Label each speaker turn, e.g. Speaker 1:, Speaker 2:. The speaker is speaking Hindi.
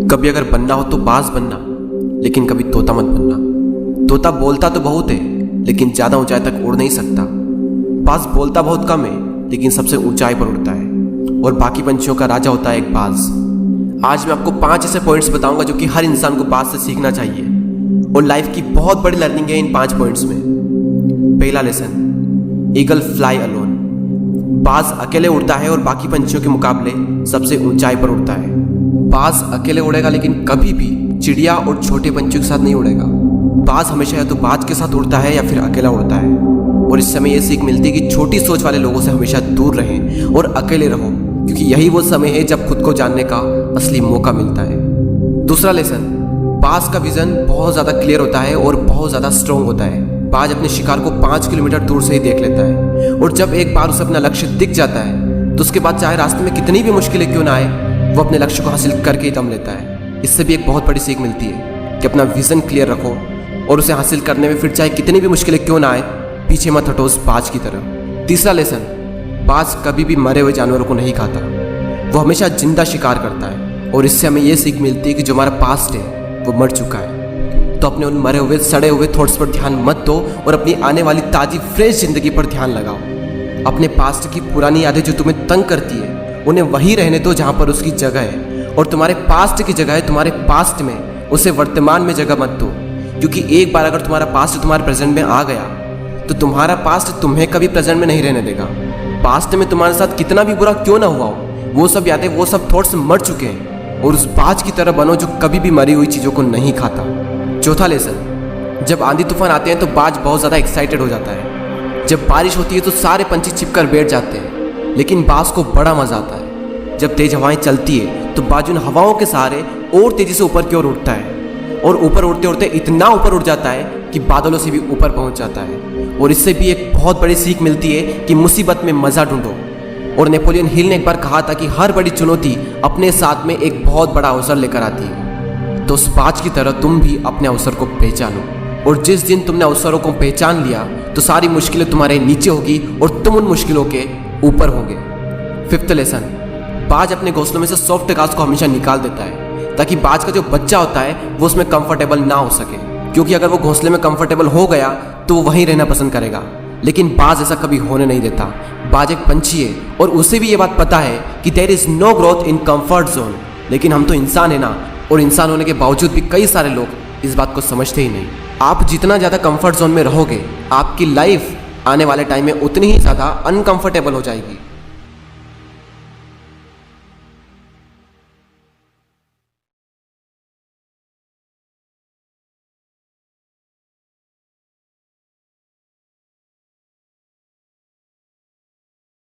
Speaker 1: कभी अगर बनना हो तो बाज बनना, लेकिन कभी तोता मत बनना। तोता बोलता तो बहुत है, लेकिन ज्यादा ऊंचाई तक उड़ नहीं सकता। बाज बोलता बहुत कम है, लेकिन सबसे ऊंचाई पर उड़ता है और बाकी पंछियों का राजा होता है एक बाज। आज मैं आपको 5 ऐसे पॉइंट्स बताऊंगा जो कि हर इंसान को बाज से सीखना चाहिए और लाइफ की बहुत बड़ी लर्निंग है इन 5 पॉइंट्स में। पहला लेसन, ईगल फ्लाई अलोन। बाज अकेले उड़ता है और बाकी पंछियों के मुकाबले सबसे ऊंचाई पर उड़ता है। बाज अकेले उड़ेगा, लेकिन कभी भी चिड़िया और छोटे पंछियों के साथ नहीं उड़ेगा। बाज हमेशा या तो बाज के साथ उड़ता है या फिर अकेला उड़ता है। और इस समय यह सीख मिलती है कि छोटी सोच वाले लोगों से हमेशा दूर रहें और अकेले रहो, क्योंकि यही वो समय है जब खुद को जानने का असली मौका मिलता है। दूसरा लेसन, बाज का विजन बहुत ज़्यादा क्लियर होता है और बहुत ज़्यादा स्ट्रॉन्ग होता है। बाज अपने शिकार को 5 किलोमीटर दूर से ही देख लेता है और जब एक बार उसे अपना लक्ष्य दिख जाता है तो उसके बाद चाहे रास्ते में कितनी भी मुश्किलें क्यों ना आए, वो अपने लक्ष्य को हासिल करके ही दम लेता है। इससे भी एक बहुत बड़ी सीख मिलती है कि अपना विजन क्लियर रखो और उसे हासिल करने में फिर चाहे कितनी भी मुश्किलें क्यों ना आए, पीछे मत हटो उस बाज की तरह। तीसरा लेसन, बाज कभी भी मरे हुए जानवरों को नहीं खाता, वो हमेशा जिंदा शिकार करता है। और इससे हमें यह सीख मिलती है कि जो हमारा पास्ट है वो मर चुका है, तो अपने उन मरे हुए सड़े हुए थॉट्स पर ध्यान मत दो और अपनी आने वाली ताज़ी फ्रेश जिंदगी पर ध्यान लगाओ। अपने पास्ट की पुरानी यादें जो तुम्हें तंग करती है उन्हें वहीं रहने दो जहाँ पर उसकी जगह है, और तुम्हारे पास्ट की जगह है तुम्हारे पास्ट में, उसे वर्तमान में जगह मत दो। क्योंकि एक बार अगर तुम्हारा पास्ट तुम्हारे प्रेजेंट में आ गया तो तुम्हारा पास्ट तुम्हें कभी प्रेजेंट में नहीं रहने देगा। पास्ट में तुम्हारे साथ कितना भी बुरा क्यों ना हुआ हो, वो सब यादें, वो सब थॉट्स मर चुके हैं, और उस बाज की तरह बनो जो कभी भी मरी हुई चीज़ों को नहीं खाता। चौथा लेसन, जब आंधी तूफान आते हैं तो बाज बहुत ज़्यादा एक्साइटेड हो जाता है। जब बारिश होती है तो सारे पंछी छिपकर बैठ जाते हैं, लेकिन बाज को बड़ा मज़ा आता है। जब तेज हवाएं चलती है तो बाज उन हवाओं के सहारे और तेज़ी से ऊपर की ओर उठता है, और ऊपर उड़ते उड़ते इतना ऊपर उड़ जाता है कि बादलों से भी ऊपर पहुंच जाता है। और इससे भी एक बहुत बड़ी सीख मिलती है कि मुसीबत में मज़ा ढूंढो। और नेपोलियन हिल ने एक बार कहा था कि हर बड़ी चुनौती अपने साथ में एक बहुत बड़ा अवसर लेकर आती है। तो उस बाज की तरह तुम भी अपने अवसर को पहचानो, और जिस दिन तुमने अवसरों को पहचान लिया तो सारी मुश्किलें तुम्हारे नीचे होगी और तुम उन मुश्किलों के ऊपर होगे। फिफ्थ लेसन, बाज अपने घोंसलों में से सॉफ्ट घास को हमेशा निकाल देता है ताकि बाज का जो बच्चा होता है वो उसमें कंफर्टेबल ना हो सके, क्योंकि अगर वो घोंसले में कंफर्टेबल हो गया तो वो वहीं रहना पसंद करेगा। लेकिन बाज ऐसा कभी होने नहीं देता। बाज एक पंछी है और उसे भी ये बात पता है कि there is no growth in comfort zone. लेकिन हम तो इंसान है ना, और इंसान होने के बावजूद भी कई सारे लोग इस बात को समझते ही नहीं। आप जितना ज़्यादा कंफर्ट जोन में रहोगे, आपकी लाइफ आने वाले टाइम में उतनी ही ज़्यादा अनकंफर्टेबल हो जाएगी।